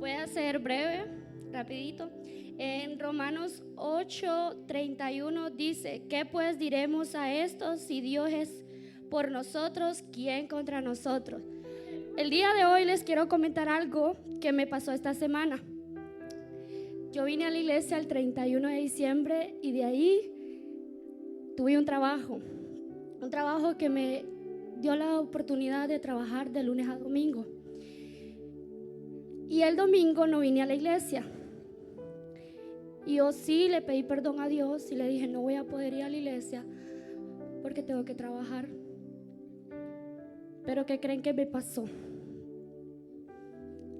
Voy a ser breve, rapidito. En Romanos 8:31 dice: ¿qué pues diremos a esto? Si Dios es por nosotros, ¿quién contra nosotros? El día de hoy les quiero comentar algo que me pasó esta semana. Yo vine a la iglesia el 31 de diciembre y de ahí tuve un trabajo que me dio la oportunidad de trabajar de lunes a domingo. Y el domingo no vine a la iglesia. Y yo sí le pedí perdón a Dios y le dije: no voy a poder ir a la iglesia porque tengo que trabajar. Pero ¿qué creen que me pasó?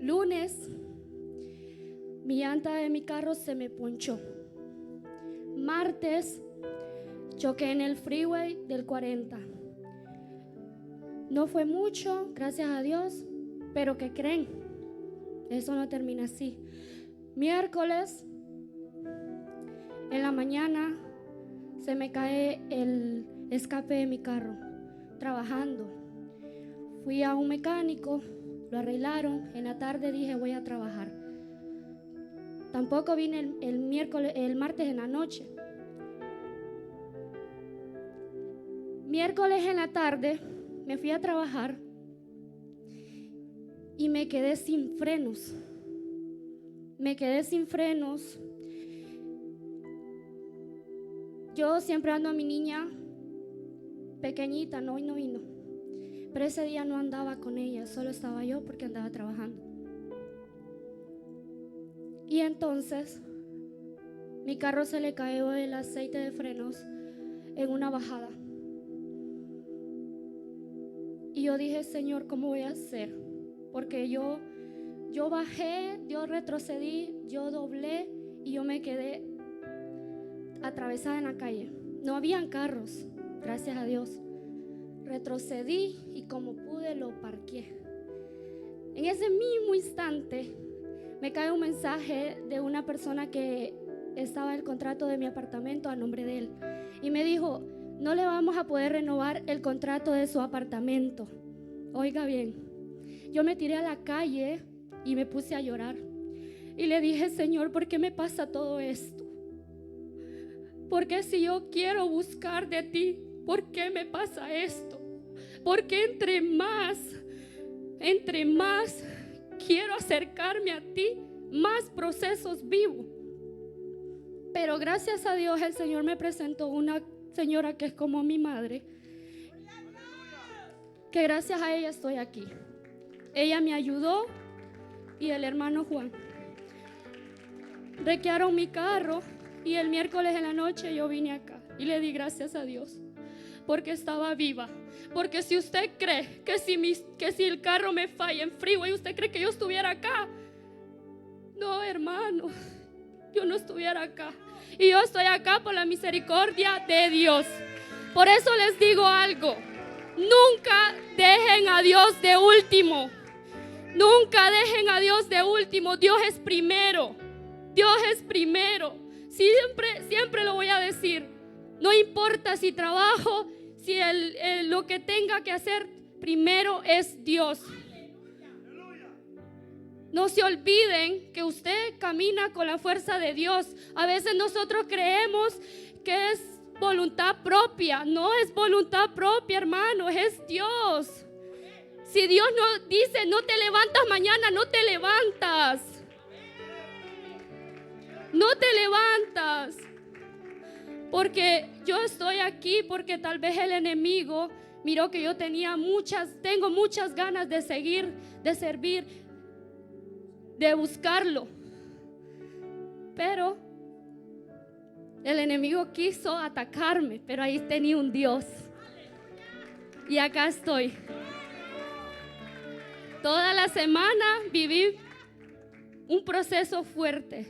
Lunes, mi llanta de mi carro se me ponchó. Martes, choqué en el freeway del 40. No fue mucho, gracias a Dios, pero ¿qué creen? Eso no termina así. Miércoles, en la mañana, se me cae el escape de mi carro, trabajando. Fui a un mecánico, lo arreglaron. En la tarde dije: voy a trabajar. Tampoco vine el martes en la noche. Miércoles en la tarde me fui a trabajar y me quedé sin frenos. Yo siempre ando a mi niña pequeñita, no, hoy no vino. Pero ese día no andaba con ella, solo estaba yo porque andaba trabajando. Y entonces mi carro se le cayó el aceite de frenos en una bajada. Y yo dije: Señor, ¿cómo voy a hacer? Porque yo bajé, yo retrocedí, yo doblé y yo me quedé atravesada en la calle. No habían carros, gracias a Dios. Retrocedí y como pude lo parqué. En ese mismo instante me cae un mensaje de una persona que estaba en el contrato de mi apartamento a nombre de él. Y me dijo: no le vamos a poder renovar el contrato de su apartamento. Oiga bien, yo me tiré a la calle y me puse a llorar. Y le dije: Señor, ¿por qué me pasa todo esto? ¿Por qué, si yo quiero buscar de ti, por qué me pasa esto? Porque entre más quiero acercarme a ti, más procesos vivo. Pero gracias a Dios el Señor me presentó una señora que es como mi madre, que gracias a ella estoy aquí. Ella me ayudó, y el hermano Juan. Requearon mi carro y el miércoles en la noche yo vine acá y le di gracias a Dios porque estaba viva. Porque si usted cree que si el carro me falla en freeway, usted cree que yo estuviera acá. No, hermano, yo no estuviera acá. Y yo estoy acá por la misericordia de Dios. Por eso les digo algo: nunca dejen a Dios de último. Nunca dejen a Dios de último. Dios es primero. Dios es primero. Siempre lo voy a decir. No importa si trabajo, si lo que tenga que hacer, primero es Dios. No se olviden que usted camina con la fuerza de Dios. A veces nosotros creemos que es voluntad propia. No es voluntad propia, hermano, es Dios. Si Dios no dice: no te levantas mañana, no te levantas. No te levantas. Porque yo estoy aquí porque tal vez el enemigo miró que yo tengo muchas ganas de seguir, de servir, de buscarlo. Pero el enemigo quiso atacarme, pero ahí tenía un Dios. Y acá estoy. Toda la semana viví un proceso fuerte.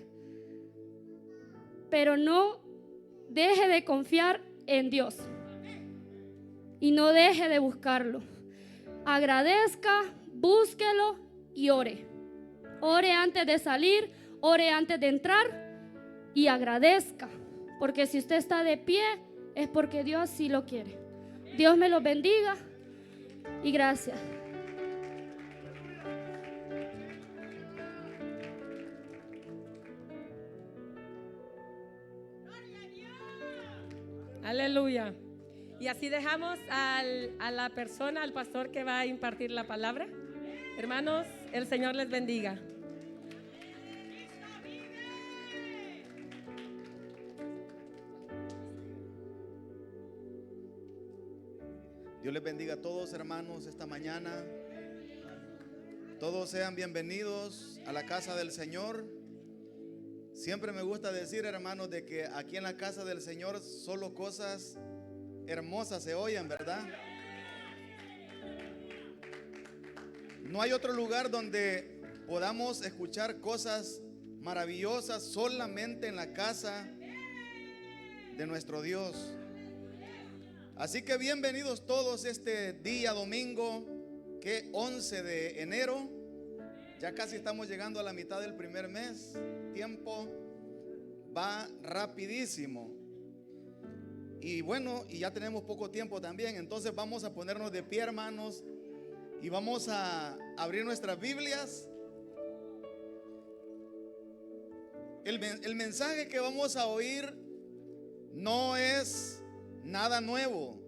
Pero no deje de confiar en Dios. Y no deje de buscarlo. Agradezca, búsquelo y ore. Ore antes de salir, ore antes de entrar y agradezca. Porque si usted está de pie, es porque Dios sí lo quiere. Dios me los bendiga y gracias. Aleluya. Y así dejamos a la persona, al pastor que va a impartir la palabra. Hermanos, el Señor les bendiga. Dios les bendiga a todos, hermanos, esta mañana. Todos sean bienvenidos a la casa del Señor. Siempre me gusta decir, hermanos, de que aquí en la casa del Señor solo cosas hermosas se oyen, ¿verdad? No hay otro lugar donde podamos escuchar cosas maravillosas solamente en la casa de nuestro Dios. Así que bienvenidos todos este día domingo, que 11 de enero. Ya casi estamos llegando a la mitad del primer mes. Tiempo va rapidísimo. Y bueno, y ya tenemos poco tiempo también. Entonces vamos a ponernos de pie, hermanos, y vamos a abrir nuestras Biblias. El mensaje que vamos a oír no es nada nuevo,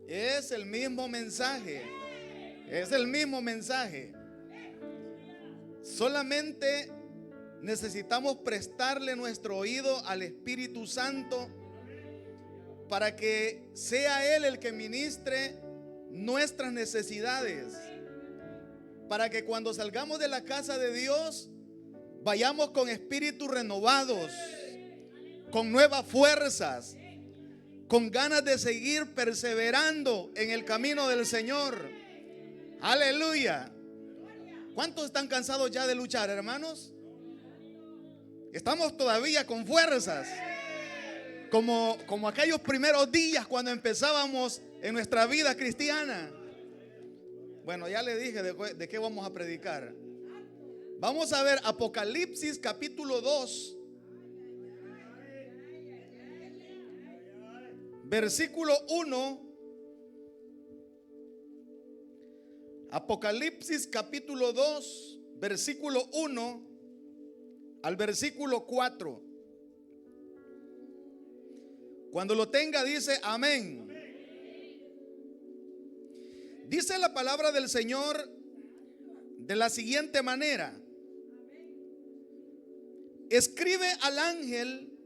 es el mismo mensaje. Es el mismo mensaje. Solamente necesitamos prestarle nuestro oído al Espíritu Santo para que sea Él el que ministre nuestras necesidades, para que cuando salgamos de la casa de Dios vayamos con espíritus renovados, con nuevas fuerzas, con ganas de seguir perseverando en el camino del Señor. Aleluya. ¿Cuántos están cansados ya de luchar, hermanos? Estamos todavía con fuerzas, como aquellos primeros días cuando empezábamos en nuestra vida cristiana. Bueno, ya le dije de qué vamos a predicar. Vamos a ver Apocalipsis capítulo 2, versículo 1. Apocalipsis capítulo 2, versículo 1 al versículo 4. Cuando lo tenga dice amén. Dice la palabra del Señor de la siguiente manera: escribe al ángel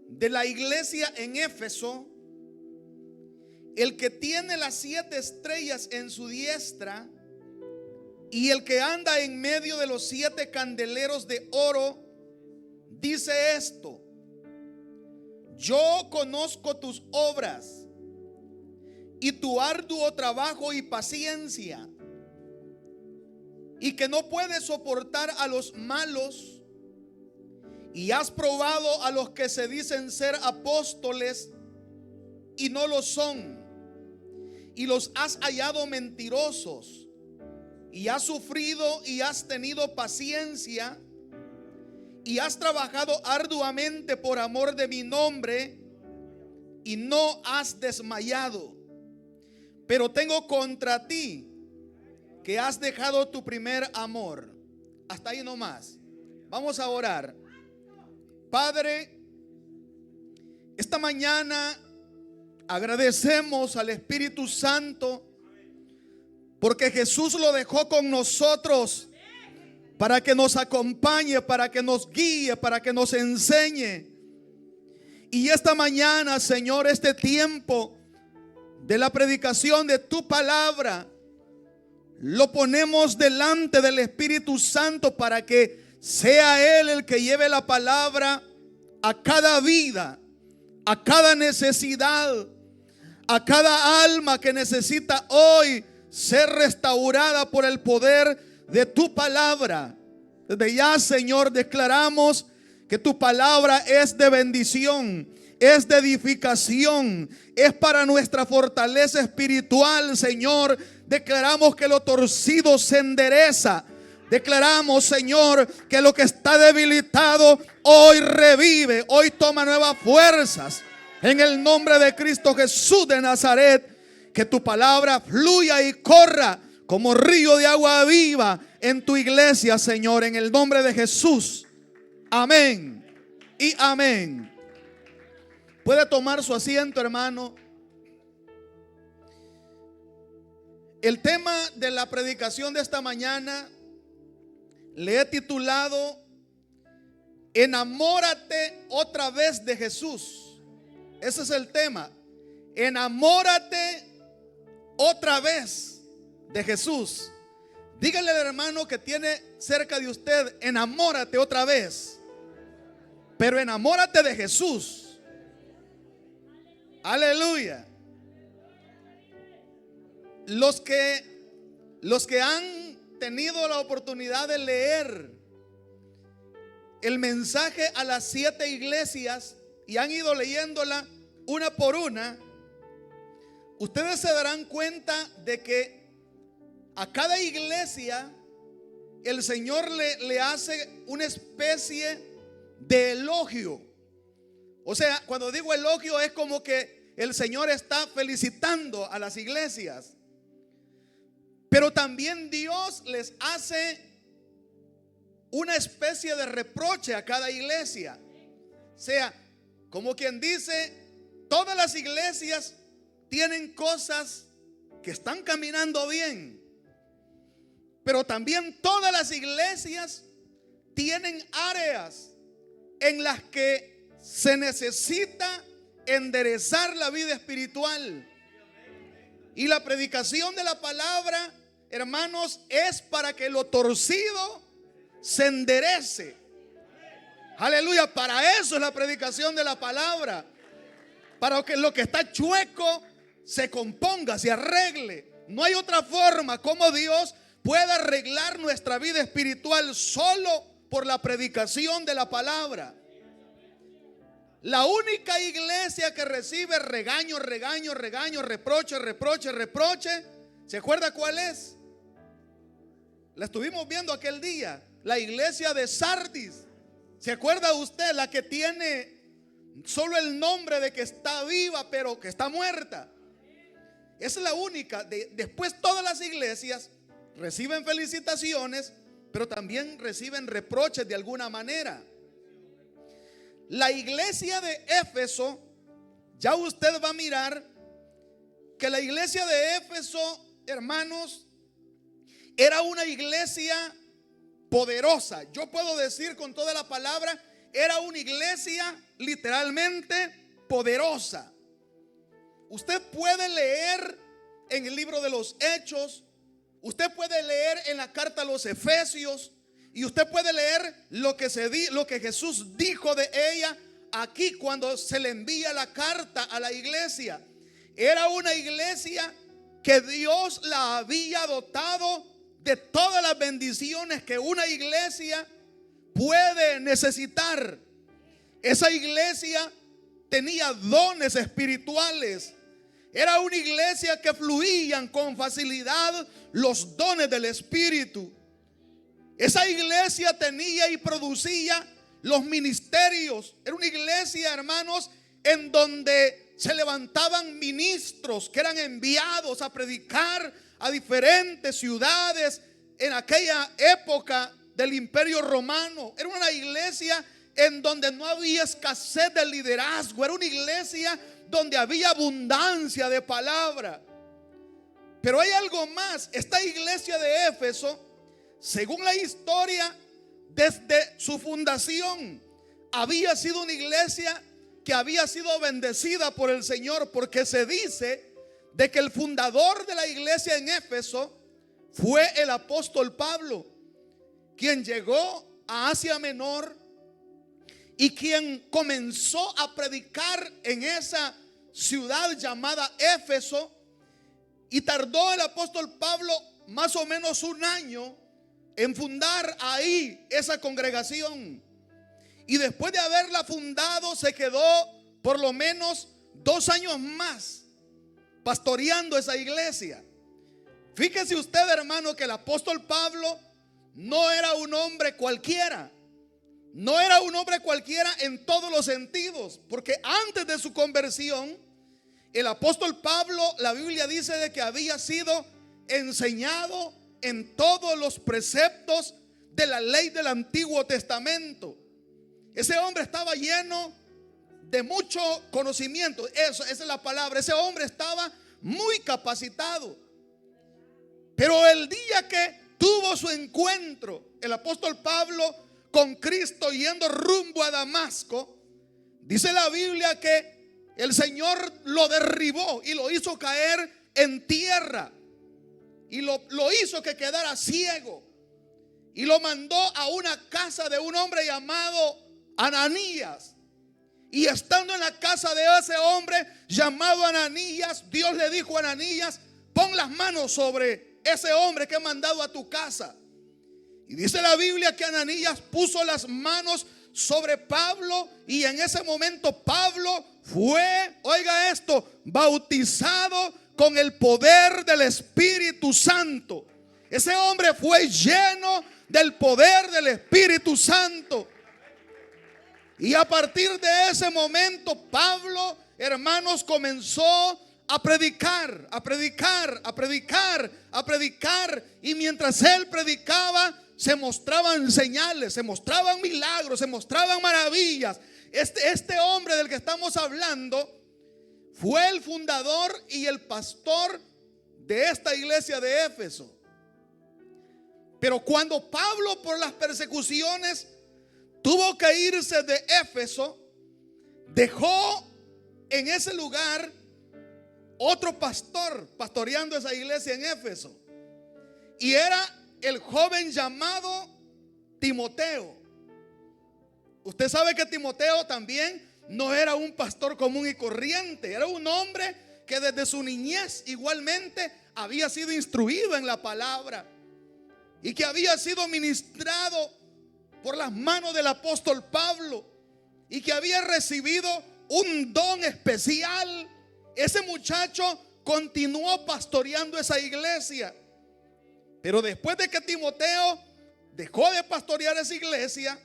de la iglesia en Éfeso, el que tiene las 7 estrellas en su diestra y el que anda en medio de los 7 candeleros de oro, dice esto: yo conozco tus obras y tu arduo trabajo y paciencia, y que no puedes soportar a los malos, y has probado a los que se dicen ser apóstoles y no lo son, y los has hallado mentirosos, y has sufrido y has tenido paciencia, y has trabajado arduamente por amor de mi nombre, y no has desmayado. Pero tengo contra ti que has dejado tu primer amor. Hasta ahí nomás. Vamos a orar. Padre, esta mañana agradecemos al Espíritu Santo porque Jesús lo dejó con nosotros para que nos acompañe, para que nos guíe, para que nos enseñe. Y esta mañana, Señor, este tiempo de la predicación de tu palabra lo ponemos delante del Espíritu Santo para que sea Él el que lleve la palabra a cada vida, a cada necesidad, a cada alma que necesita hoy ser restaurada por el poder de tu palabra. Desde ya, Señor, declaramos que tu palabra es de bendición, es de edificación, es para nuestra fortaleza espiritual, Señor. Declaramos que lo torcido se endereza. Declaramos, Señor, que lo que está debilitado hoy revive, hoy toma nuevas fuerzas. En el nombre de Cristo Jesús de Nazaret, que tu palabra fluya y corra como río de agua viva en tu iglesia, Señor, en el nombre de Jesús. Amén y amén. Puede tomar su asiento, hermano. El tema de la predicación de esta mañana le he titulado Enamórate otra vez de Jesús. Ese es el tema. Enamórate otra vez de Jesús. Dígale al hermano que tiene cerca de usted: enamórate otra vez. Pero enamórate de Jesús. Aleluya. Los que han tenido la oportunidad de leer el mensaje a las 7 iglesias y han ido leyéndola una por una, ustedes se darán cuenta de que a cada iglesia el Señor le hace una especie de elogio. O sea, cuando digo elogio es como que el Señor está felicitando a las iglesias. Pero también Dios les hace una especie de reproche a cada iglesia. O sea, como quien dice, todas las iglesias tienen cosas que están caminando bien, pero también todas las iglesias tienen áreas en las que se necesita enderezar la vida espiritual. Y la predicación de la palabra, hermanos, es para que lo torcido se enderece. Aleluya, para eso es la predicación de la palabra. Para que lo que está chueco se componga, se arregle. No hay otra forma como Dios pueda arreglar nuestra vida espiritual, solo por la predicación de la palabra. La única iglesia que recibe regaño, reproche, ¿se acuerda cuál es? La estuvimos viendo aquel día, la iglesia de Sardis. ¿Se acuerda usted? La que tiene solo el nombre de que está viva, pero que está muerta. Esa es la única. Después todas las iglesias reciben felicitaciones, pero también reciben reproches de alguna manera. La iglesia de Éfeso, ya usted va a mirar que la iglesia de Éfeso, hermanos, era una iglesia poderosa. Yo puedo decir con toda la palabra, era una iglesia literalmente poderosa. Usted puede leer en el libro de los Hechos, usted puede leer en la carta a los Efesios, y usted puede leer lo que Jesús dijo de ella aquí cuando se le envía la carta a la iglesia. Era una iglesia que Dios la había dotado de todas las bendiciones que una iglesia puede necesitar. Esa iglesia tenía dones espirituales. Era una iglesia que fluían con facilidad los dones del Espíritu. Esa iglesia tenía y producía los ministerios. Era una iglesia, hermanos, en donde se levantaban ministros que eran enviados a predicar a diferentes ciudades en aquella época del Imperio Romano. Era una iglesia en donde no había escasez de liderazgo. Era una iglesia donde había abundancia de palabra. Pero hay algo más. Esta iglesia de Éfeso, según la historia, desde su fundación había sido una iglesia que había sido bendecida por el Señor, porque se dice de que el fundador de la iglesia en Éfeso fue el apóstol Pablo, quien llegó a Asia Menor y quien comenzó a predicar en esa ciudad llamada Éfeso. Y tardó el apóstol Pablo más o menos un año en fundar ahí esa congregación. Y después de haberla fundado, se quedó por lo menos 2 años más pastoreando esa iglesia. Fíjese usted, hermano, que el apóstol Pablo no era un hombre cualquiera. No era un hombre cualquiera en todos los sentidos, porque antes de su conversión, el apóstol Pablo, la Biblia dice de que había sido enseñado en todos los preceptos de la ley del Antiguo Testamento. Ese hombre estaba lleno de mucho conocimiento. Esa es la palabra. Ese hombre estaba muy capacitado. Pero el día que tuvo su encuentro el apóstol Pablo con Cristo yendo rumbo a Damasco, dice la Biblia que el Señor lo derribó y lo hizo caer en tierra y lo hizo que quedara ciego y lo mandó a una casa de un hombre llamado Ananías. Y estando en la casa de ese hombre llamado Ananías, Dios le dijo a Ananías: pon las manos sobre ese hombre que he mandado a tu casa. Y dice la Biblia que Ananías puso las manos sobre Pablo y en ese momento Pablo fue, oiga esto, bautizado con el poder del Espíritu Santo. Ese hombre fue lleno del poder del Espíritu Santo. Y a partir de ese momento Pablo, hermanos, comenzó a predicar, a predicar, a predicar, a predicar. Y mientras él predicaba, se mostraban señales, se mostraban milagros, se mostraban maravillas. Este hombre del que estamos hablando fue el fundador y el pastor de esta iglesia de Éfeso. Pero cuando Pablo, por las persecuciones, tuvo que irse de Éfeso, dejó en ese lugar otro pastor pastoreando esa iglesia en Éfeso. Y era el joven llamado Timoteo. Usted sabe que Timoteo también no era un pastor común y corriente. Era un hombre que desde su niñez igualmente había sido instruido en la palabra y que había sido ministrado por las manos del apóstol Pablo y que había recibido un don especial. Ese muchacho continuó pastoreando esa iglesia. Pero después de que Timoteo dejó de pastorear esa iglesia,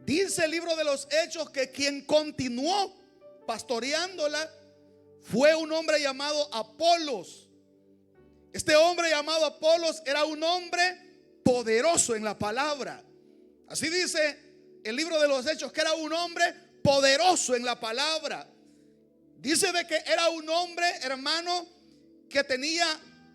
dice el libro de los Hechos que quien continuó pastoreándola fue un hombre llamado Apolos. Este hombre llamado Apolos era un hombre poderoso en la palabra. Así dice el libro de los Hechos, que era un hombre poderoso en la palabra. Dice de que era un hombre, hermano, que tenía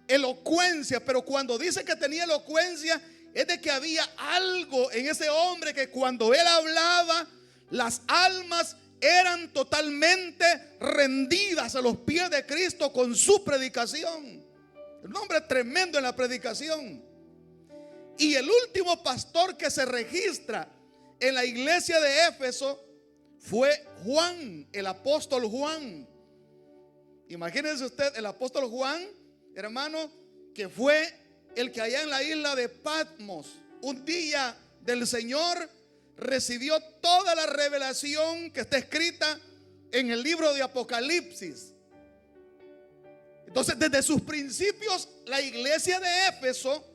elocuencia. Pero cuando dice que tenía elocuencia, es de que había algo en ese hombre que cuando él hablaba, las almas eran totalmente rendidas a los pies de Cristo con su predicación. Un hombre tremendo en la predicación. Y el último pastor que se registra en la iglesia de Éfeso fue Juan, el apóstol Juan. Imagínense usted, el apóstol Juan, hermano, que fue el que allá en la isla de Patmos, un día del Señor, recibió toda la revelación que está escrita en el libro de Apocalipsis. Entonces, desde sus principios, la iglesia de Éfeso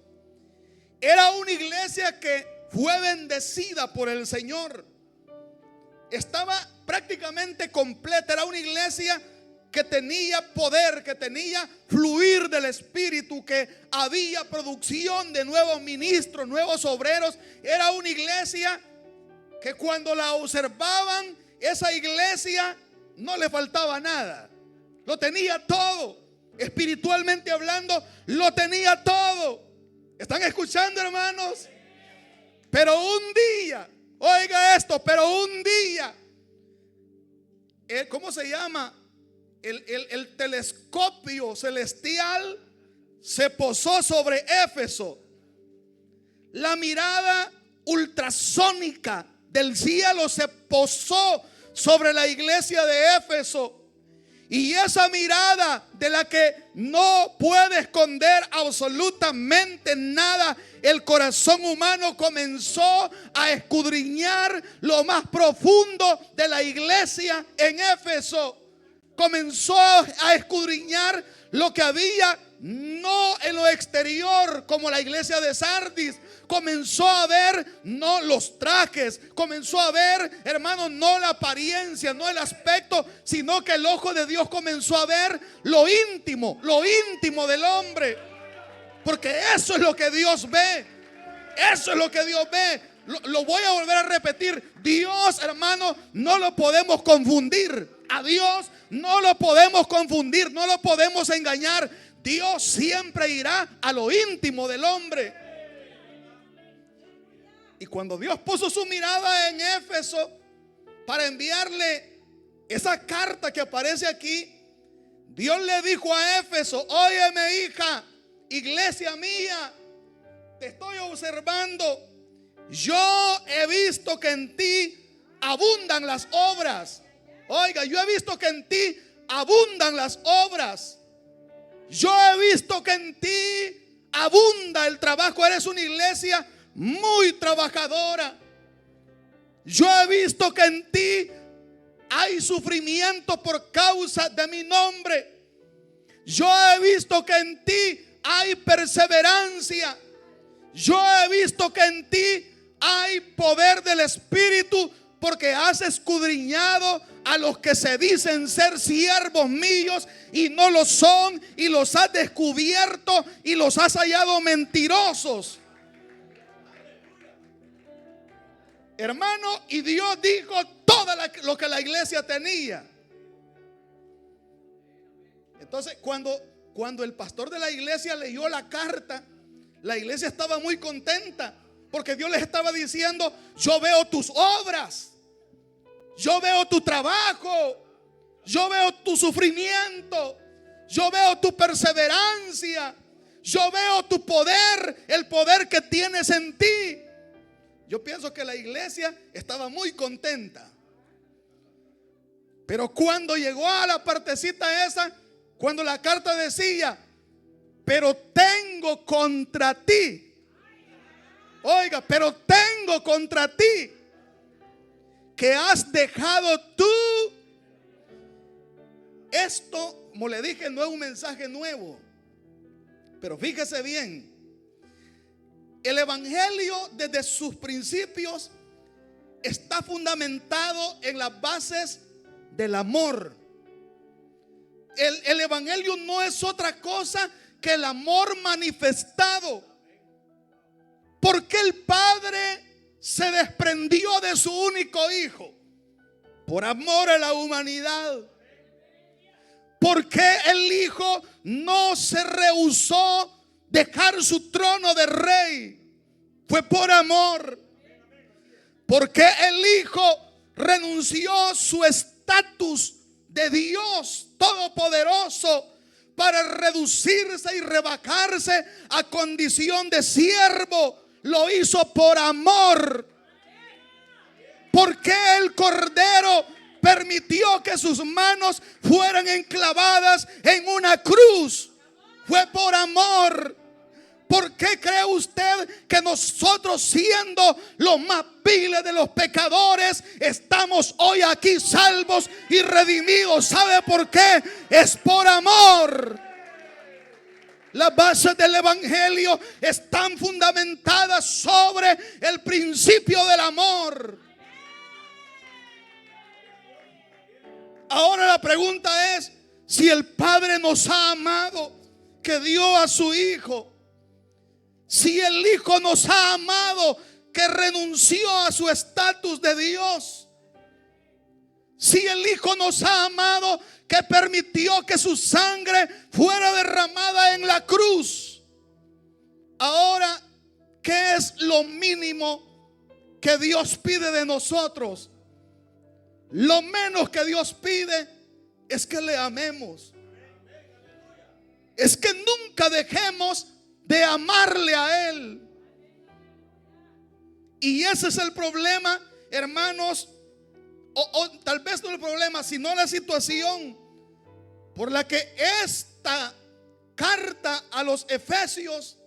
era una iglesia que fue bendecida por el Señor. Estaba prácticamente completa. Era una iglesia que tenía poder, que tenía fluir del Espíritu, que había producción de nuevos ministros, nuevos obreros. Era una iglesia que cuando la observaban, esa iglesia no le faltaba nada. Lo tenía todo. Espiritualmente hablando, lo tenía todo. ¿Están escuchando, hermanos? Pero un día, oiga esto, pero un día, ¿cómo se llama? El telescopio celestial se posó sobre Éfeso. La mirada ultrasónica del cielo se posó sobre la iglesia de Éfeso. Y esa mirada de la que no puede esconder absolutamente nada, el corazón humano comenzó a escudriñar lo más profundo de la iglesia en Éfeso. Comenzó a escudriñar lo que había no en lo exterior como la iglesia de Sardis. Comenzó a ver no los trajes, comenzó a ver, hermanos, no la apariencia, no el aspecto, sino que el ojo de Dios comenzó a ver lo íntimo del hombre. Porque eso es lo que Dios ve. Eso es lo que Dios ve. Lo voy a volver a repetir. Dios, hermano, no lo podemos confundir. A Dios no lo podemos confundir, no lo podemos engañar. Dios siempre irá a lo íntimo del hombre. Y cuando Dios puso su mirada en Éfeso para enviarle esa carta que aparece aquí, Dios le dijo a Éfeso: óyeme, hija, iglesia mía, te estoy observando. Yo he visto que en ti abundan las obras. Oiga, yo he visto que en ti abundan las obras. Yo he visto que en ti abunda el trabajo. Eres una iglesia muy trabajadora. Yo he visto que en ti hay sufrimiento por causa de mi nombre. Yo he visto que en ti hay perseverancia. Yo he visto que en ti hay poder del Espíritu, porque has escudriñado a los que se dicen ser siervos míos y no lo son, y los has descubierto y los has hallado mentirosos. Hermano, y Dios dijo todo lo que la iglesia tenía. Entonces, cuando el pastor de la iglesia leyó la carta, la iglesia estaba muy contenta, porque Dios les estaba diciendo: yo veo tus obras, yo veo tu trabajo, yo veo tu sufrimiento, yo veo tu perseverancia, yo veo tu poder, el poder que tienes en ti. Yo pienso que la iglesia estaba muy contenta. Pero cuando llegó a la partecita esa, cuando la carta decía: pero tengo contra ti. Oiga, pero tengo contra ti que has dejado tú. Esto, como le dije, no es un mensaje nuevo. Pero fíjese bien. El evangelio desde sus principios está fundamentado en las bases del amor. El evangelio no es otra cosa que el amor manifestado. Porque el Padre se desprendió de su único Hijo por amor a la humanidad. Porque el Hijo no se rehusó dejar su trono de rey, fue por amor. Porque el Hijo renunció su estatus de Dios Todopoderoso para reducirse y rebajarse a condición de siervo. Lo hizo por amor. Porque el Cordero permitió que sus manos fueran enclavadas en una cruz. Fue por amor. ¿Por qué cree usted que nosotros, siendo los más viles de los pecadores, estamos hoy aquí salvos y redimidos? ¿Sabe por qué? Es por amor. Las bases del evangelio están fundamentadas sobre el principio del amor. Ahora la pregunta es: si el Padre nos ha amado, que dio a su Hijo, si el Hijo nos ha amado, que renunció a su estatus de Dios, si el Hijo nos ha amado, que permitió que su sangre fuera derramada en la cruz, ahora, ¿qué es lo mínimo que Dios pide de nosotros? Lo menos que Dios pide es que le amemos. Es que nunca dejemos de amarle a Él. Y ese es el problema, hermanos, o tal vez no el problema, sino la situación por la que esta carta a los Efesios,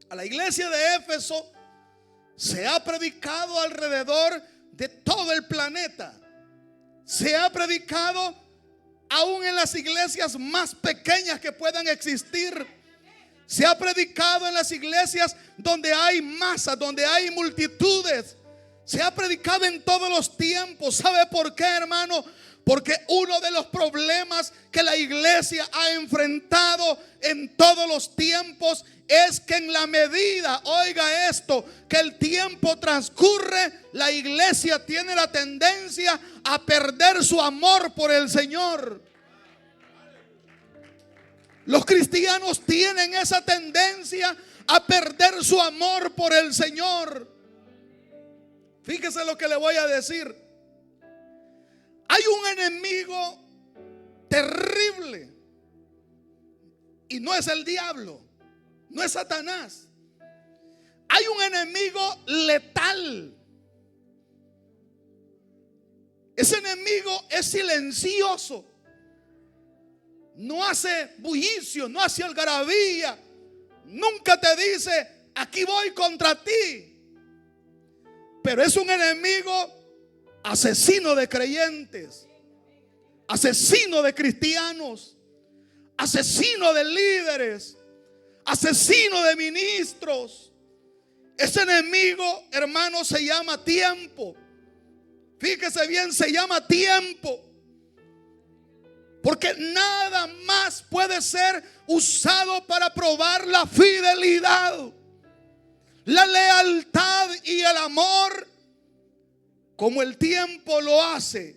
a la iglesia de Éfeso, se ha predicado alrededor de todo el planeta. Se ha predicado aún en las iglesias más pequeñas que puedan existir. Se ha predicado en las iglesias donde hay masas, donde hay multitudes. Se ha predicado en todos los tiempos. ¿Sabe por qué, hermano? Porque uno de los problemas que la iglesia ha enfrentado en todos los tiempos es que en la medida, oiga esto, que el tiempo transcurre, la iglesia tiene la tendencia a perder su amor por el Señor. Los cristianos tienen esa tendencia a perder su amor por el Señor. Fíjese lo que le voy a decir. Hay un enemigo terrible y no es el diablo, no es Satanás. Hay un enemigo letal. Ese enemigo es silencioso. No hace bullicio, no hace algarabía. Nunca te dice, aquí voy contra ti. Pero es un enemigo asesino de creyentes, asesino de cristianos, asesino de líderes, asesino de ministros. Ese enemigo, hermano, se llama tiempo. Fíjese bien, se llama tiempo. Porque nada más puede ser usado para probar la fidelidad, la lealtad y el amor como el tiempo lo hace.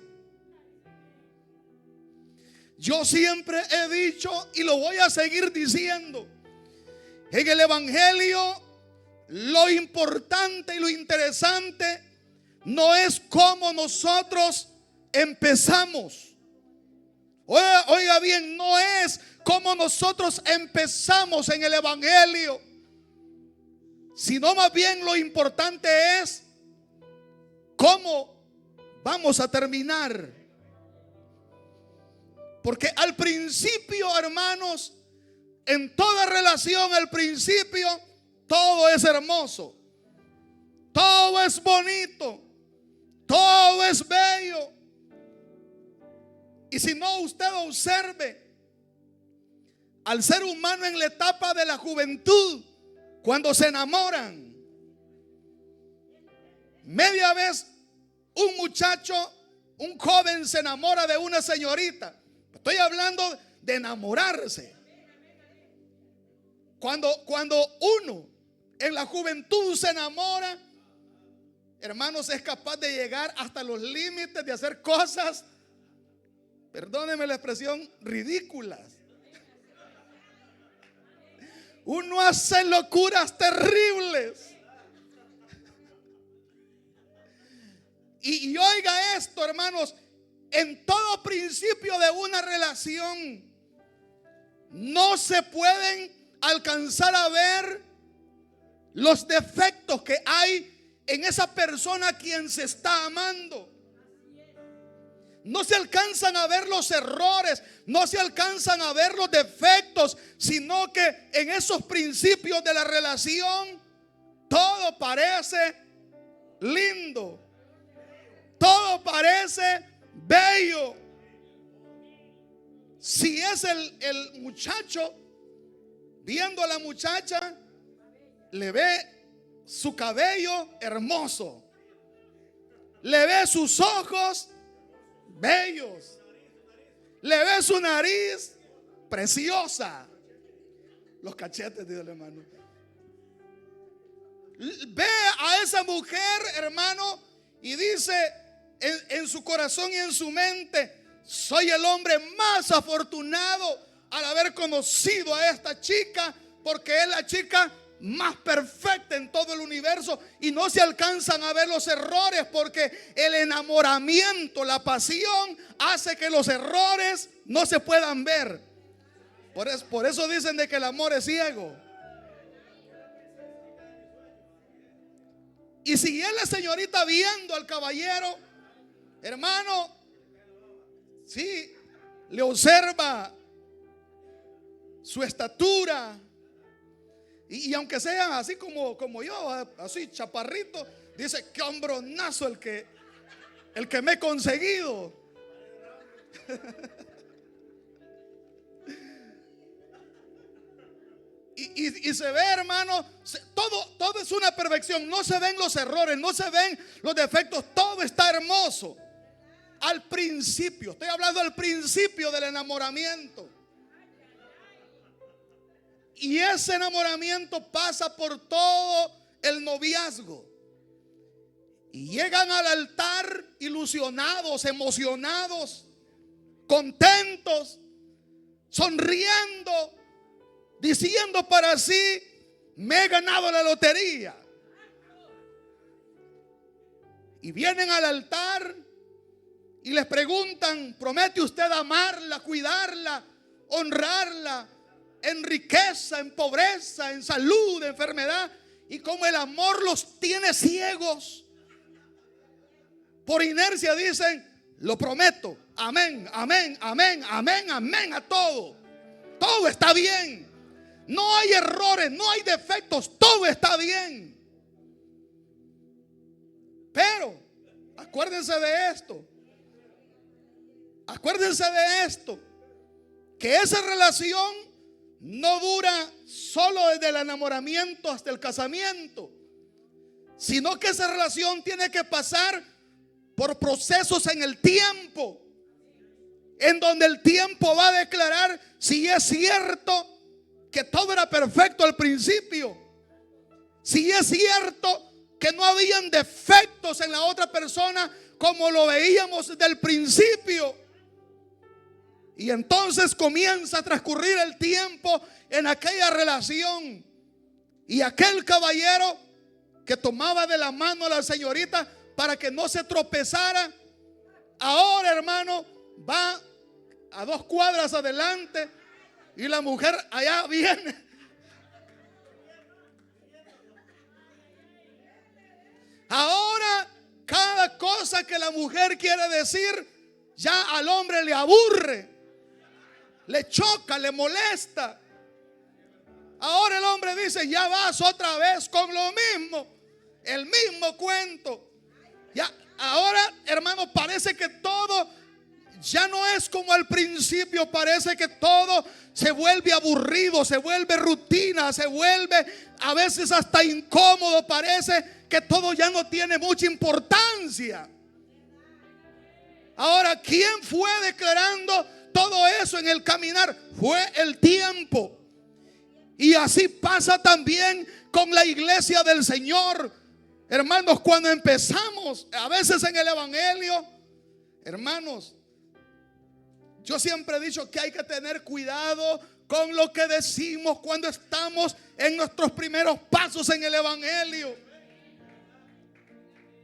Yo siempre he dicho y lo voy a seguir diciendo: en el evangelio lo importante y lo interesante no es cómo nosotros empezamos. Oiga bien, no es cómo nosotros empezamos en el evangelio, sino más bien lo importante es cómo vamos a terminar. Porque al principio, hermanos, en toda relación, al principio todo es hermoso, todo es bonito, todo es bello. Y si no, usted observe al ser humano en la etapa de la juventud, cuando se enamoran. Media vez un muchacho, un joven se enamora de una señorita. Estoy hablando de enamorarse. Cuando uno en la juventud se enamora, hermanos, es capaz de llegar hasta los límites de hacer cosas, perdóneme la expresión, ridículas. Uno hace locuras terribles. Y oiga esto, hermanos, en todo principio de una relación no se pueden alcanzar a ver los defectos que hay en esa persona a quien se está amando. No se alcanzan a ver los errores, no se alcanzan a ver los defectos, sino que en esos principios de la relación todo parece lindo, todo parece bello. Si es el muchacho viendo a la muchacha, le ve su cabello hermoso, le ve sus ojos bellos, le ve su nariz preciosa, los cachetes, dice el hermano. Ve a esa mujer, hermano, y dice en su corazón y en su mente: soy el hombre más afortunado al haber conocido a esta chica, porque es la chica más perfecta en todo el universo. Y no se alcanzan a ver los errores, porque el enamoramiento, la pasión, hace que los errores no se puedan ver. Por eso dicen de que el amor es ciego. Y si es la señorita viendo al caballero, hermano, sí, le observa su estatura. Y aunque sean así como yo, así chaparrito, dice: qué hombronazo el que me he conseguido. Y se ve, hermano, todo es una perfección. No se ven los errores, no se ven los defectos, todo está hermoso. Al principio, estoy hablando al principio del enamoramiento. Y ese enamoramiento pasa por todo el noviazgo. Y llegan al altar ilusionados, emocionados, contentos, sonriendo, diciendo para sí: me he ganado la lotería. Y vienen al altar y les preguntan: ¿promete usted amarla, cuidarla, honrarla en riqueza, en pobreza, en salud, en enfermedad? Y como el amor los tiene ciegos, por inercia dicen: lo prometo, amén, amén, amén, amén, amén a todo. Todo está bien. No hay errores, no hay defectos, todo está bien. Pero acuérdense de esto. Acuérdense de esto, que esa relación no dura solo desde el enamoramiento hasta el casamiento, sino que esa relación tiene que pasar por procesos en el tiempo, en donde el tiempo va a declarar si es cierto que todo era perfecto al principio, si es cierto que no habían defectos en la otra persona como lo veíamos desde el principio. Y entonces comienza a transcurrir el tiempo en aquella relación, y aquel caballero que tomaba de la mano a la señorita para que no se tropezara, ahora, hermano, va a 2 cuadras adelante y la mujer allá viene. Ahora cada cosa que la mujer quiere decir ya al hombre le aburre, le choca, le molesta. Ahora el hombre dice: ya vas otra vez con lo mismo, el mismo cuento. Ya, ahora, hermano, parece que todo ya no es como al principio. Parece que todo se vuelve aburrido, se vuelve rutina, se vuelve a veces hasta incómodo. Parece que todo ya no tiene mucha importancia. Ahora, ¿quién fue declarando todo eso en el caminar? Fue el tiempo. Y así pasa también con la iglesia del Señor. Hermanos, cuando empezamos a veces en el evangelio, hermanos, yo siempre he dicho que hay que tener cuidado con lo que decimos cuando estamos en nuestros primeros pasos en el evangelio.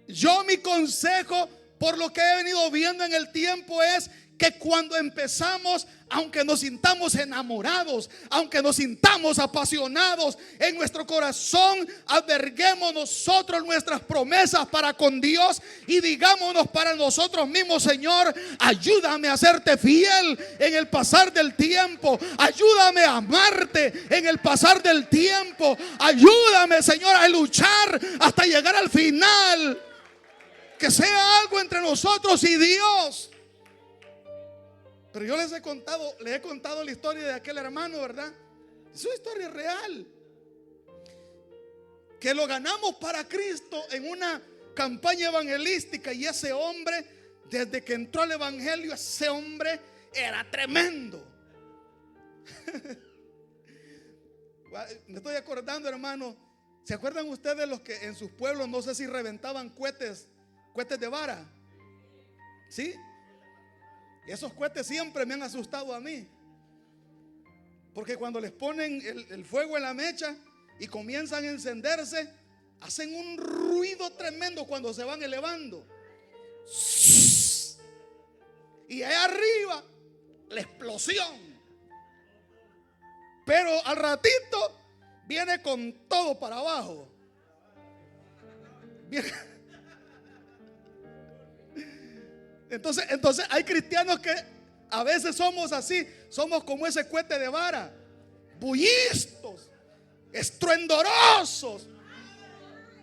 Yo, mi consejo, por lo que he venido viendo en el tiempo, es que cuando empezamos, aunque nos sintamos enamorados, aunque nos sintamos apasionados, en nuestro corazón alberguemos nosotros nuestras promesas para con Dios y digámonos para nosotros mismos: Señor, ayúdame a serte fiel en el pasar del tiempo, ayúdame a amarte en el pasar del tiempo, ayúdame, Señor, a luchar hasta llegar al final, que sea algo entre nosotros y Dios. Pero yo les he contado la historia de aquel hermano, ¿verdad? Es una historia real, que lo ganamos para Cristo en una campaña evangelística. Y ese hombre, desde que entró al evangelio, ese hombre era tremendo. Me estoy acordando, hermano, ¿se acuerdan ustedes los que en sus pueblos, no sé si reventaban cohetes de vara? ¿Sí? Esos cohetes siempre me han asustado a mí, porque cuando les ponen el fuego en la mecha y comienzan a encenderse, hacen un ruido tremendo cuando se van elevando. Y ahí arriba la explosión, pero al ratito viene con todo para abajo. Entonces hay cristianos que a veces somos así, somos como ese cohete de vara, bullistos, estruendorosos,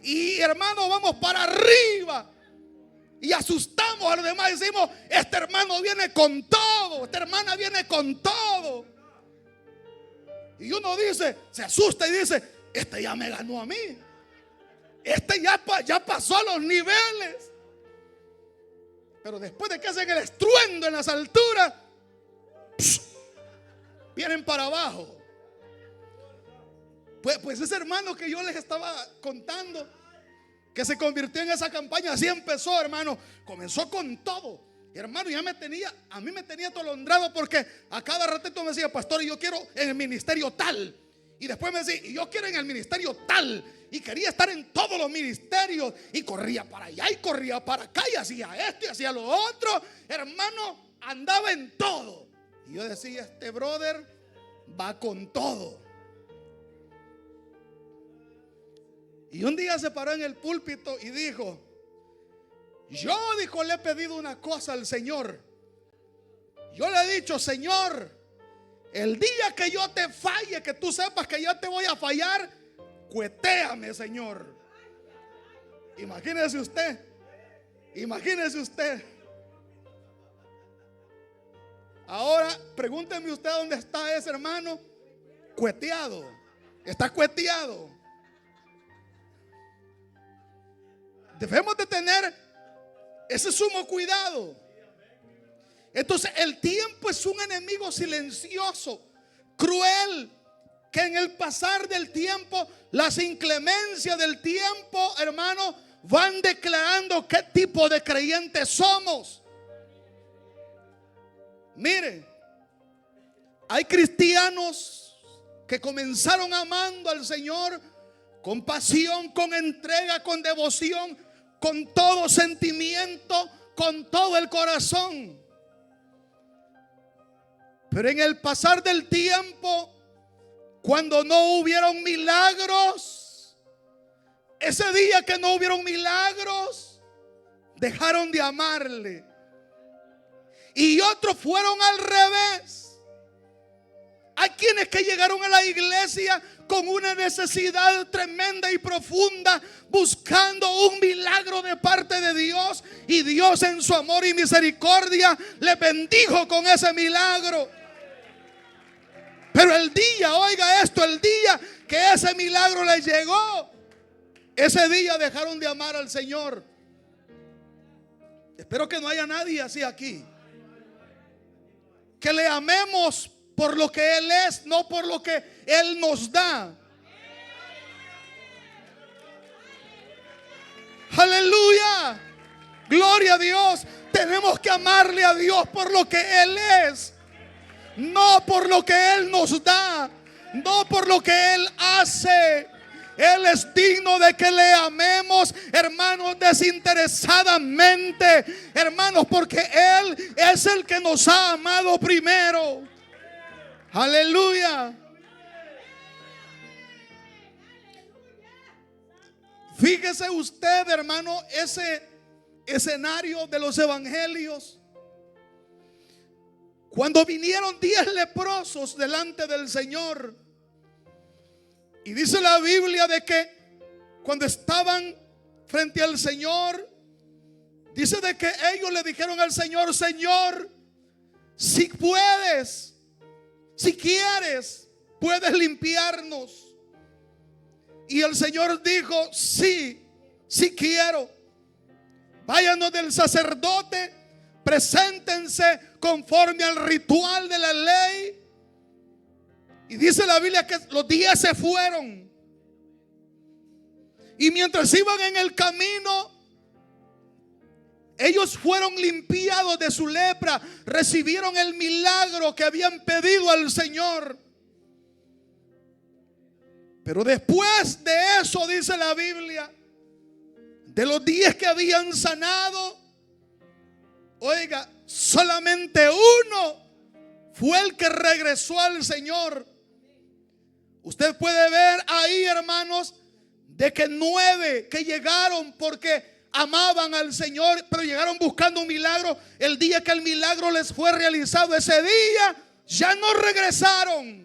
y hermano, vamos para arriba y asustamos a los demás. Decimos: este hermano viene con todo, esta hermana viene con todo. Y uno dice, se asusta y dice: este ya me ganó a mí, este ya pasó a los niveles. Pero después de que hacen el estruendo en las alturas, vienen para abajo. Pues ese hermano que yo les estaba contando, que se convirtió en esa campaña, así empezó, hermano. Comenzó con todo, hermano. A mí me tenía atolondrado, porque a cada ratito me decía: pastor, yo quiero en el ministerio tal. Y después me decía: y yo quiero en el ministerio tal. Y quería estar en todos los ministerios. Y corría para allá y corría para acá, y hacía esto y hacía lo otro. Hermano, andaba en todo. Y yo decía: este brother va con todo. Y un día se paró en el púlpito y dijo: dijo, le he pedido una cosa al Señor. Yo le he dicho: Señor, el día que yo te falle, que tú sepas que yo te voy a fallar, cuetéame, Señor. Imagínese usted. Ahora pregúnteme usted dónde está ese hermano. Cueteado. Está cueteado. Debemos de tener ese sumo cuidado. Entonces, el tiempo es un enemigo silencioso, cruel, que en el pasar del tiempo, las inclemencias del tiempo, hermano, van declarando qué tipo de creyentes somos. Mire, hay cristianos que comenzaron amando al Señor con pasión, con entrega, con devoción, con todo sentimiento, con todo el corazón. Pero en el pasar del tiempo, cuando no hubieron milagros, ese día que no hubieron milagros, dejaron de amarle. Y otros fueron al revés. Hay quienes que llegaron a la iglesia con una necesidad tremenda y profunda, buscando un milagro de parte de Dios, y Dios en su amor y misericordia le bendijo con ese milagro. Pero el día, oiga esto, el día que ese milagro les llegó, ese día dejaron de amar al Señor. Espero que no haya nadie así aquí. Que le amemos por lo que Él es, no por lo que Él nos da. Aleluya. Gloria a Dios. Tenemos que amarle a Dios por lo que Él es, no por lo que Él nos da, no por lo que Él hace. Él es digno de que le amemos, hermanos, desinteresadamente, hermanos, porque Él es el que nos ha amado primero. Aleluya. Fíjese usted, hermano, ese escenario de los evangelios. Cuando vinieron 10 leprosos delante del Señor, y dice la Biblia de que cuando estaban frente al Señor, dice de que ellos le dijeron al Señor: Señor, si puedes, si quieres, puedes limpiarnos. Y el Señor dijo: sí, sí quiero. Váyanos del sacerdote, preséntense conforme al ritual de la ley. Y dice la Biblia que los 10 se fueron. Y mientras iban en el camino, ellos fueron limpiados de su lepra, recibieron el milagro que habían pedido al Señor. Pero después de eso, dice la Biblia, de los 10 que habían sanado, oiga, solamente uno fue el que regresó al Señor. Usted puede ver ahí, hermanos, de que 9 que llegaron porque amaban al Señor, pero llegaron buscando un milagro. El día que el milagro les fue realizado, ese día ya no regresaron.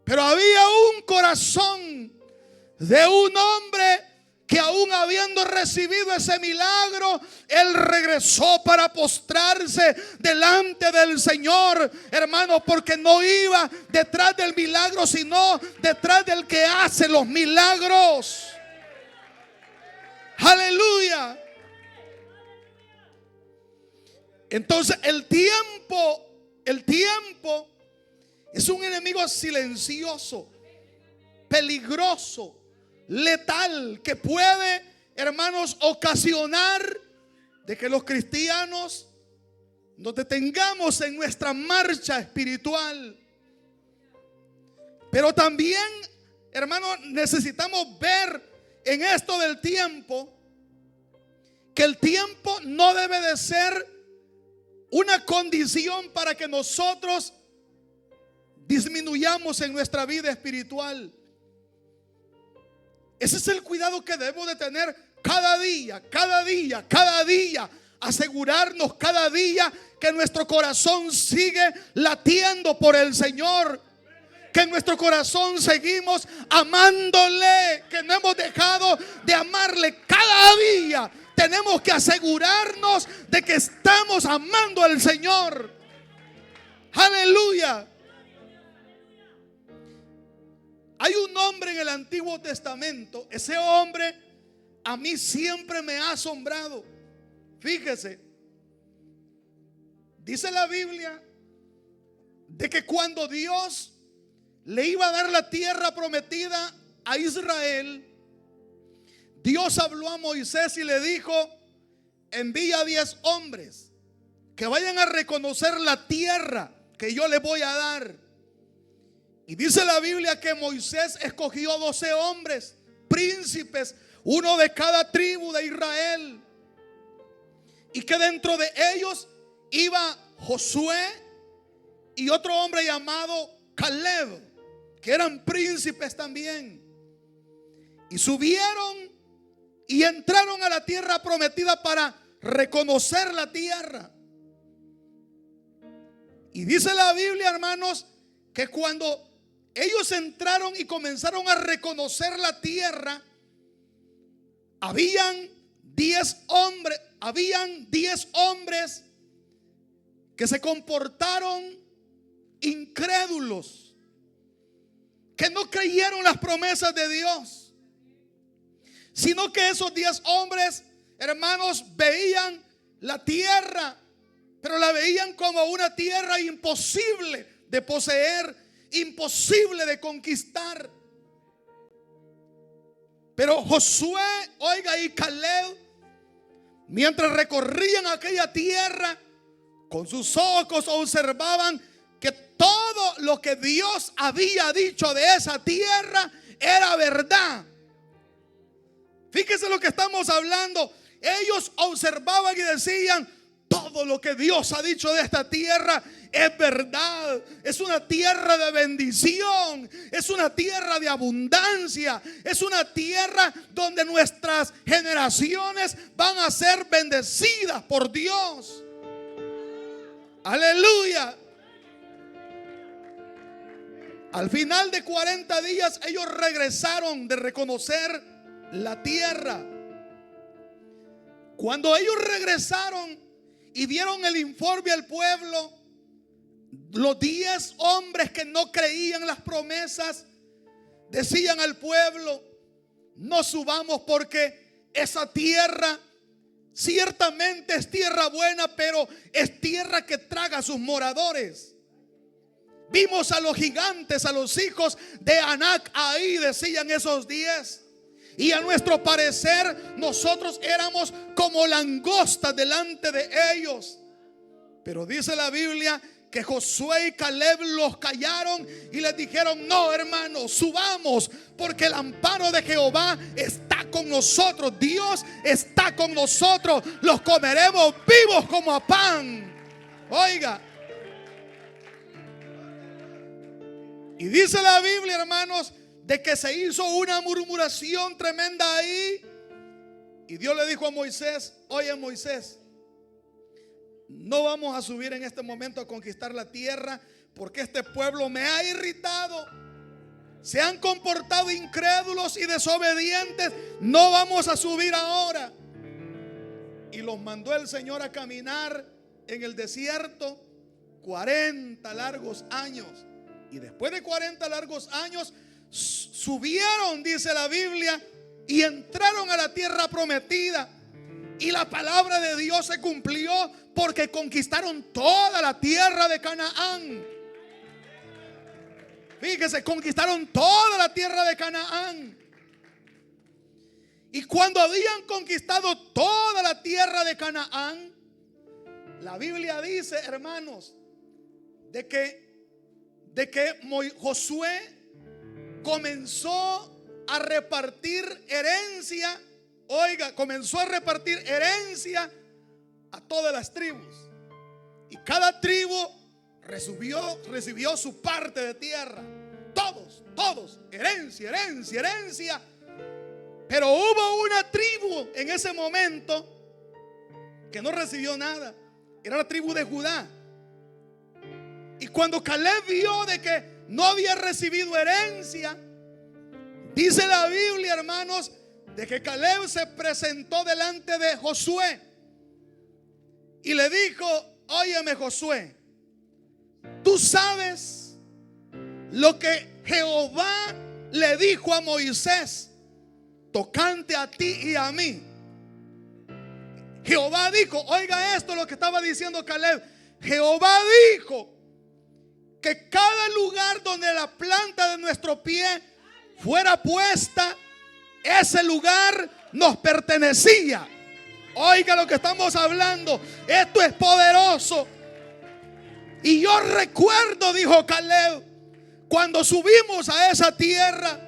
Pero había un corazón de un hombre que, aún habiendo recibido ese milagro, él regresó para postrarse delante del Señor, hermano, porque no iba detrás del milagro, sino detrás del que hace los milagros. Aleluya. Entonces el tiempo es un enemigo silencioso. peligroso, letal, que puede, hermanos, ocasionar de que los cristianos nos detengamos en nuestra marcha espiritual. Pero también, hermanos, necesitamos ver en esto del tiempo que el tiempo no debe de ser una condición para que nosotros disminuyamos en nuestra vida espiritual. Ese es el cuidado que debemos de tener cada día, cada día, cada día. Asegurarnos cada día que nuestro corazón sigue latiendo por el Señor, que en nuestro corazón seguimos amándole, que no hemos dejado de amarle. Cada día tenemos que asegurarnos de que estamos amando al Señor. Aleluya. Hay un hombre en el Antiguo Testamento. Ese hombre a mí siempre me ha asombrado. Fíjese, dice la Biblia de que cuando Dios le iba a dar la tierra prometida a Israel, Dios habló a Moisés y le dijo: envía 10 hombres que vayan a reconocer la tierra que yo les voy a dar. Y dice la Biblia que Moisés escogió 12 hombres, príncipes, uno de cada tribu de Israel, y que dentro de ellos iba Josué y otro hombre llamado Caleb, que eran príncipes también. Y subieron y entraron a la tierra prometida para reconocer la tierra. Y dice la Biblia, hermanos, que cuando ellos entraron y comenzaron a reconocer la tierra, habían 10 hombres que se comportaron incrédulos, que no creyeron las promesas de Dios, sino que esos 10 hombres, hermanos, veían la tierra, pero la veían como una tierra imposible de poseer, imposible de conquistar. Pero Josué, oiga, y Caleb, mientras recorrían aquella tierra, con sus ojos observaban que todo lo que Dios había dicho de esa tierra era verdad. Fíjese lo que estamos hablando. Ellos observaban y decían: todo lo que Dios ha dicho de esta tierra es verdad. Es una tierra de bendición, es una tierra de abundancia, es una tierra donde nuestras generaciones van a ser bendecidas por Dios. Aleluya. Al final de 40 días ellos regresaron de reconocer la tierra. Cuando ellos regresaron y dieron el informe al pueblo, los 10 hombres que no creían las promesas decían al pueblo: no subamos porque esa tierra ciertamente es tierra buena, pero es tierra que traga a sus moradores. Vimos a los gigantes, a los hijos de Anac ahí, decían esos 10. Y a nuestro parecer nosotros éramos como langostas delante de ellos. Pero dice la Biblia que Josué y Caleb los callaron y les dijeron: no, hermanos, subamos, porque el amparo de Jehová está con nosotros. Dios está con nosotros. Los comeremos vivos como a pan. Oiga. Y dice la Biblia, hermanos, de que se hizo una murmuración tremenda ahí. Y Dios le dijo a Moisés: oye, Moisés, no vamos a subir en este momento a conquistar la tierra, porque este pueblo me ha irritado. Se han comportado incrédulos y desobedientes. No vamos a subir ahora. Y los mandó el Señor a caminar en el desierto 40 largos años. Y después de 40 largos años subieron, dice la Biblia, y entraron a la tierra prometida. Y la palabra de Dios se cumplió, porque conquistaron toda la tierra de Canaán. Fíjese, conquistaron toda la tierra de Canaán. Y cuando habían conquistado toda la tierra de Canaán, la Biblia dice, hermanos, de que Josué comenzó a repartir herencia. Oiga, comenzó a repartir herencia a todas las tribus. Y cada tribu recibió su parte de tierra. Todos, herencia. Pero hubo una tribu en ese momento que no recibió nada. Era la tribu de Judá. Y cuando Caleb vio de que no había recibido herencia, dice la Biblia, hermanos, de que Caleb se presentó delante de Josué y le dijo: óyeme, Josué, tú sabes lo que Jehová le dijo a Moisés tocante a ti y a mí. Jehová dijo, oiga esto lo que estaba diciendo Caleb. Jehová dijo que cada lugar donde la planta de nuestro pie fuera puesta, ese lugar nos pertenecía. Oiga lo que estamos hablando. Esto es poderoso. Y yo recuerdo, dijo Caleb, cuando subimos a esa tierra,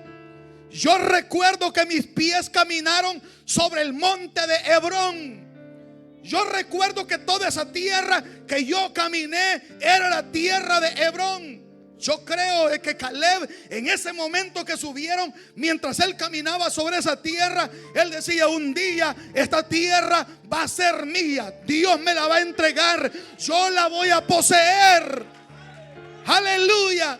yo recuerdo que mis pies caminaron sobre el monte de Hebrón. Yo recuerdo que toda esa tierra que yo caminé era la tierra de Hebrón. Yo creo que Caleb, en ese momento que subieron, mientras él caminaba sobre esa tierra, él decía: un día esta tierra va a ser mía. Dios me la va a entregar. Yo la voy a poseer. Aleluya.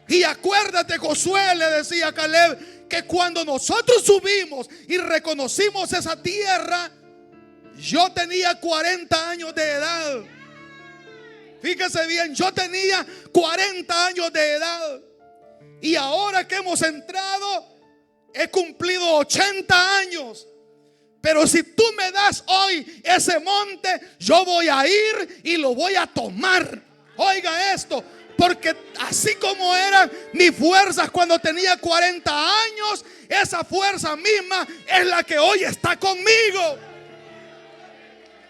Y acuérdate, Josué le decía a Caleb, que cuando nosotros subimos y reconocimos esa tierra, yo tenía 40 años de edad. Fíjese bien, yo tenía 40 años de edad. Y ahora que hemos entrado, he cumplido 80 años. Pero si tú me das hoy ese monte, yo voy a ir y lo voy a tomar. Oiga esto, porque así como eran mis fuerzas cuando tenía 40 años, esa fuerza misma es la que hoy está conmigo.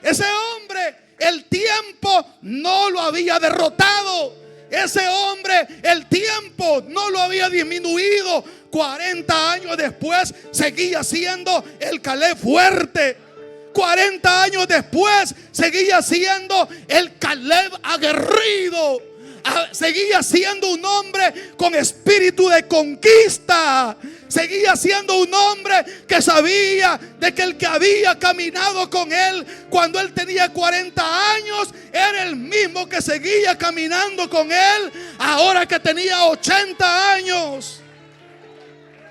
Ese hombre, el tiempo no lo había derrotado. Ese hombre, el tiempo no lo había disminuido. 40 años después seguía siendo el Caleb fuerte. 40 años después seguía siendo el Caleb aguerrido. Seguía siendo un hombre con espíritu de conquista. Seguía siendo un hombre que sabía de que el que había caminado con él cuando él tenía 40 años era el mismo que seguía caminando con él ahora que tenía 80 años.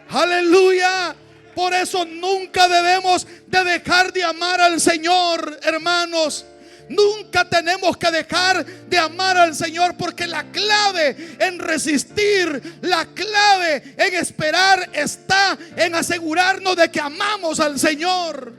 Aleluya. Por eso nunca debemos de dejar de amar al Señor, hermanos. Nunca tenemos que dejar de amar al Señor, porque la clave en resistir, la clave en esperar está en asegurarnos de que amamos al Señor.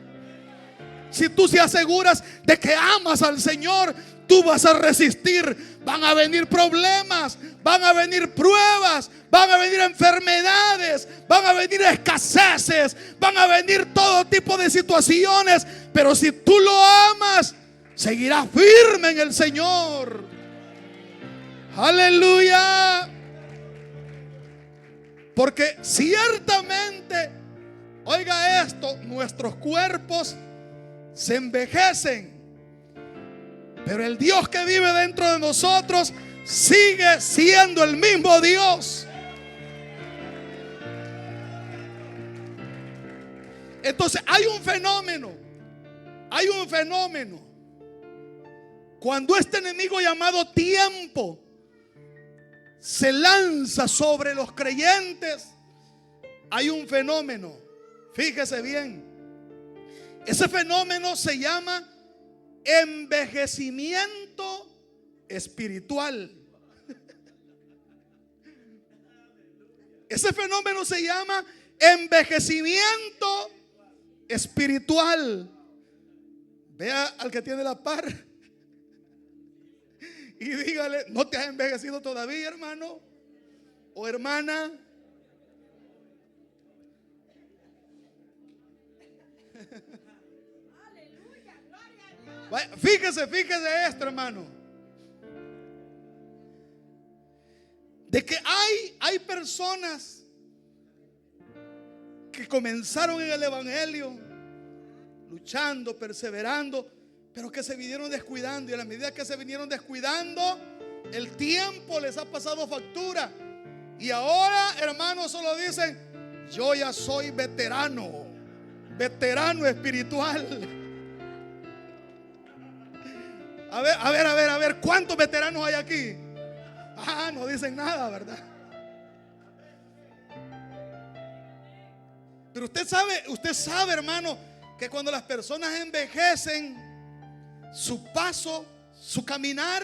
Si tú se aseguras de que amas al Señor, tú vas a resistir. Van a venir problemas, van a venir pruebas, van a venir enfermedades, van a venir escaseces, van a venir todo tipo de situaciones. Pero si tú lo amas, seguirá firme en el Señor. Aleluya. Porque ciertamente, oiga esto, nuestros cuerpos se envejecen, pero el Dios que vive dentro de nosotros sigue siendo el mismo Dios. Entonces hay un fenómeno. Cuando este enemigo llamado tiempo se lanza sobre los creyentes, hay un fenómeno. Fíjese bien. Ese fenómeno se llama envejecimiento espiritual. Ese fenómeno se llama envejecimiento espiritual. Vea al que tiene la par y dígale: no te has envejecido todavía, hermano. o hermana. Fíjese esto, hermano, de que hay personas que comenzaron en el evangelio luchando, perseverando, pero que se vinieron descuidando, y a la medida que se vinieron descuidando, el tiempo les ha pasado factura, y ahora, hermanos, solo dicen: yo ya soy veterano espiritual. A ver, ¿cuántos veteranos hay aquí? No dicen nada, ¿verdad? Pero usted sabe, hermano, que cuando las personas envejecen, su paso, su caminar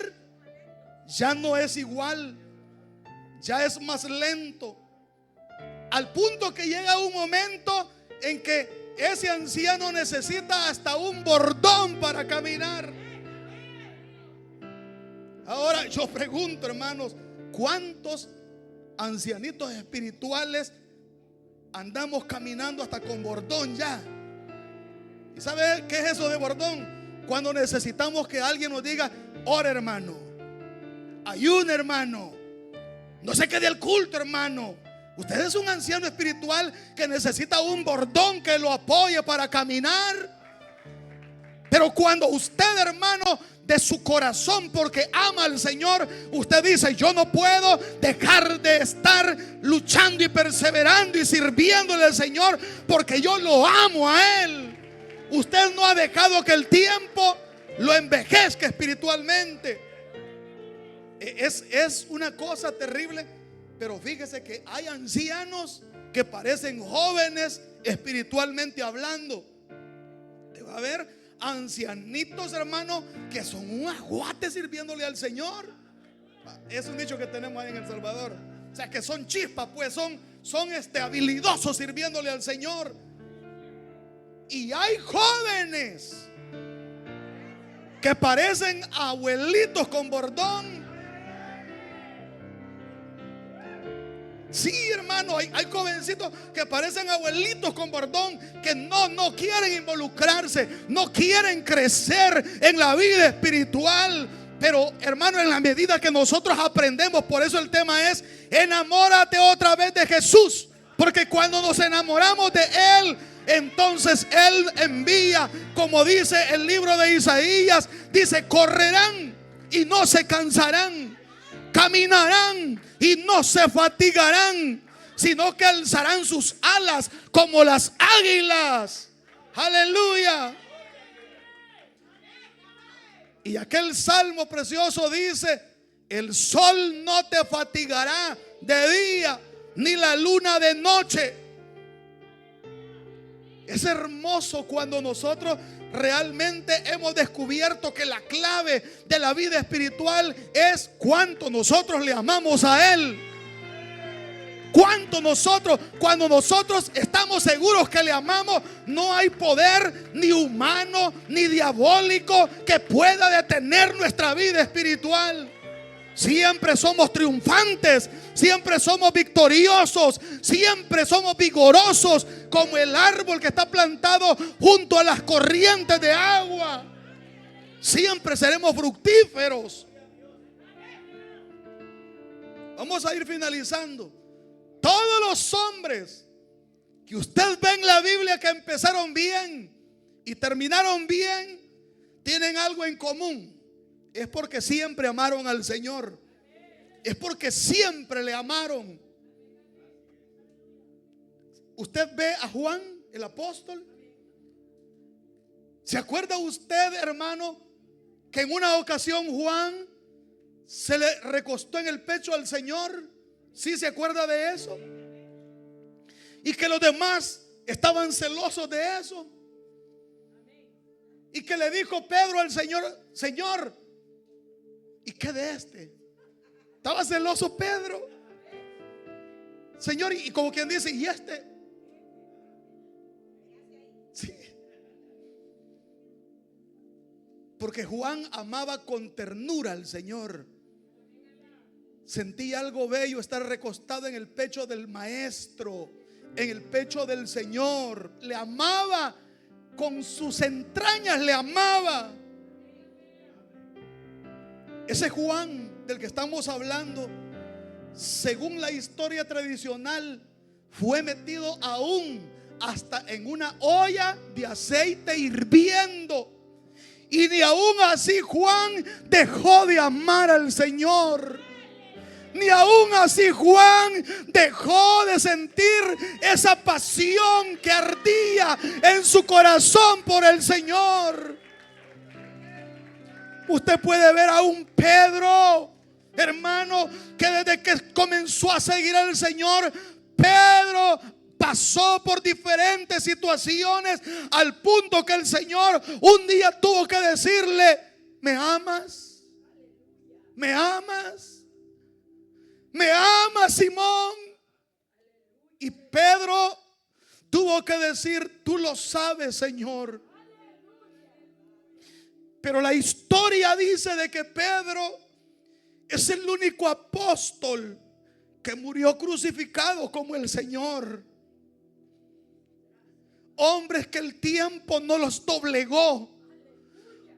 ya no es igual, ya es más lento, al punto que llega un momento en que ese anciano necesita hasta un bordón para caminar. Ahora yo pregunto, hermanos, ¿cuántos ancianitos espirituales andamos caminando hasta con bordón ya? ¿Y sabe qué es eso de bordón? Cuando necesitamos que alguien nos diga: ora, hermano, ayuna, hermano, no se quede el culto, hermano. Usted es un anciano espiritual que necesita un bordón que lo apoye para caminar. Pero cuando usted, hermano, de su corazón, porque ama al Señor, usted dice: yo no puedo dejar de estar luchando y perseverando y sirviéndole al Señor, porque yo lo amo a Él. Usted no ha dejado que el tiempo lo envejezca espiritualmente. Es una cosa terrible. Pero fíjese que hay ancianos que parecen jóvenes espiritualmente hablando. Te va a ver ancianitos, hermano, que son un aguate sirviéndole al Señor. Es un dicho que tenemos ahí en El Salvador. O sea, que son chispas, pues son habilidosos sirviéndole al Señor. Y hay jóvenes que parecen abuelitos con bordón. Sí, hermano, hay jovencitos que parecen abuelitos con bordón, que no quieren involucrarse, no quieren crecer en la vida espiritual. Pero, hermano, en la medida que nosotros aprendemos, por eso el tema es: enamórate otra vez de Jesús. Porque cuando nos enamoramos de Él, entonces Él envía, como dice el libro de Isaías, dice: correrán y no se cansarán, caminarán y no se fatigarán, sino que alzarán sus alas como las águilas. Aleluya. Y aquel salmo precioso dice: el sol no te fatigará de día, ni la luna de noche. Es hermoso cuando nosotros realmente hemos descubierto que la clave de la vida espiritual es cuánto nosotros le amamos a Él. Cuando nosotros estamos seguros que le amamos, no hay poder ni humano ni diabólico que pueda detener nuestra vida espiritual. Siempre somos triunfantes, siempre somos victoriosos, siempre somos vigorosos como el árbol que está plantado junto a las corrientes de agua. Siempre seremos fructíferos. Vamos a ir finalizando. Todos los hombres que usted ve en la Biblia que empezaron bien y terminaron bien, tienen algo en común. Es porque siempre amaron al Señor. Es porque siempre le amaron. Usted ve a Juan, el apóstol. ¿Se acuerda usted, hermano, que en una ocasión Juan se le recostó en el pecho al Señor? ¿Sí se acuerda de eso? Y que los demás estaban celosos de eso. Y que le dijo Pedro al Señor: Señor, ¿y qué de este? Estaba celoso Pedro. Señor, y como quien dice: ¿y este? Sí. Porque Juan amaba con ternura al Señor. Sentí algo bello estar recostado en el pecho del Maestro, en el pecho del Señor. Le amaba, con sus entrañas le amaba. Ese Juan del que estamos hablando, según la historia tradicional, fue metido aún hasta en una olla de aceite hirviendo. Y ni aún así Juan dejó de amar al Señor. Ni aún así Juan dejó de sentir esa pasión que ardía en su corazón por el Señor. Usted puede ver a un Pedro, hermano, que desde que comenzó a seguir al Señor, Pedro pasó por diferentes situaciones al punto que el Señor un día tuvo que decirle: ¿me amas? ¿Me amas? ¿Me amas, Simón? Y Pedro tuvo que decir: tú lo sabes, Señor. Pero la historia dice de que Pedro es el único apóstol que murió crucificado como el Señor. Hombres que el tiempo no los doblegó.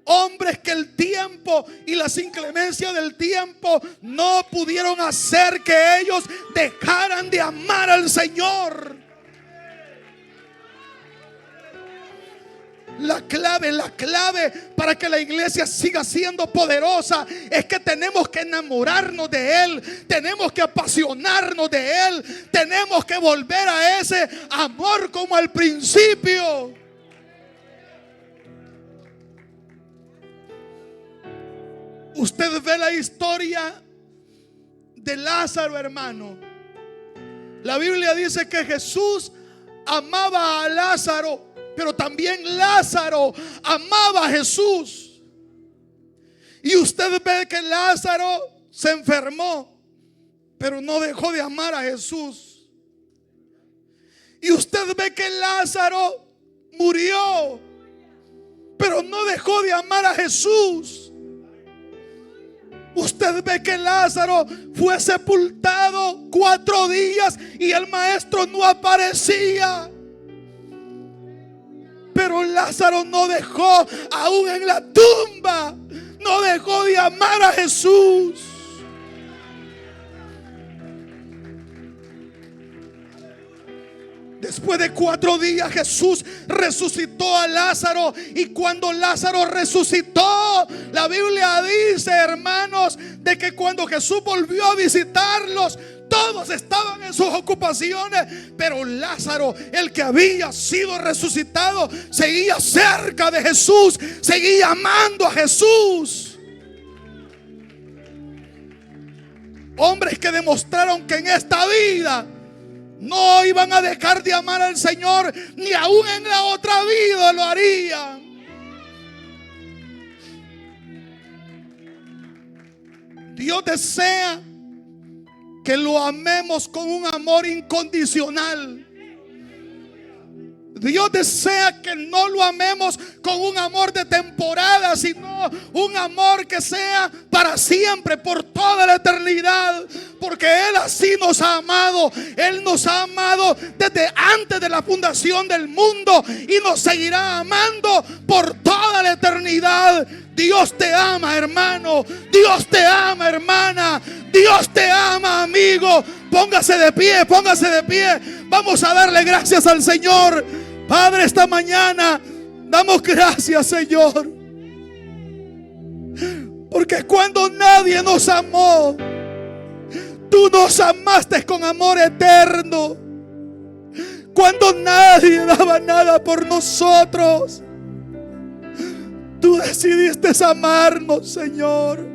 Hombres que el tiempo y las inclemencias del tiempo no pudieron hacer que ellos dejaran de amar al Señor. La clave para que la iglesia siga siendo poderosa es que tenemos que enamorarnos de Él, tenemos que apasionarnos de Él, tenemos que volver a ese amor como al principio. Usted ve la historia de Lázaro, hermano. La Biblia dice que Jesús amaba a Lázaro, pero también Lázaro amaba a Jesús. Y usted ve que Lázaro se enfermó, pero no dejó de amar a Jesús. Y usted ve que Lázaro murió, pero no dejó de amar a Jesús. Usted ve que Lázaro fue sepultado 4 días y el maestro no aparecía. Pero Lázaro no dejó, aún en la tumba, no dejó de amar a Jesús. Después de 4 días Jesús resucitó a Lázaro. Y cuando Lázaro resucitó, la Biblia dice, hermanos, de que cuando Jesús volvió a visitarlos, todos estaban en sus ocupaciones, pero Lázaro, el que había sido resucitado, seguía cerca de Jesús, seguía amando a Jesús. Hombres que demostraron que en esta vida no iban a dejar de amar al Señor, ni aún en la otra vida lo harían. Dios desea que lo amemos con un amor incondicional. Dios desea que no lo amemos con un amor de temporada, sino un amor que sea para siempre, por toda la eternidad. Porque Él así nos ha amado. Él nos ha amado desde antes de la fundación del mundo y nos seguirá amando por toda la eternidad. Dios te ama, hermano. Dios te ama, hermana. Dios te ama, amigo. Póngase de pie, póngase de pie. Vamos a darle gracias al Señor. Padre, esta mañana damos gracias, Señor, porque cuando nadie nos amó, tú nos amaste con amor eterno. Cuando nadie daba nada por nosotros, tú decidiste amarnos, Señor.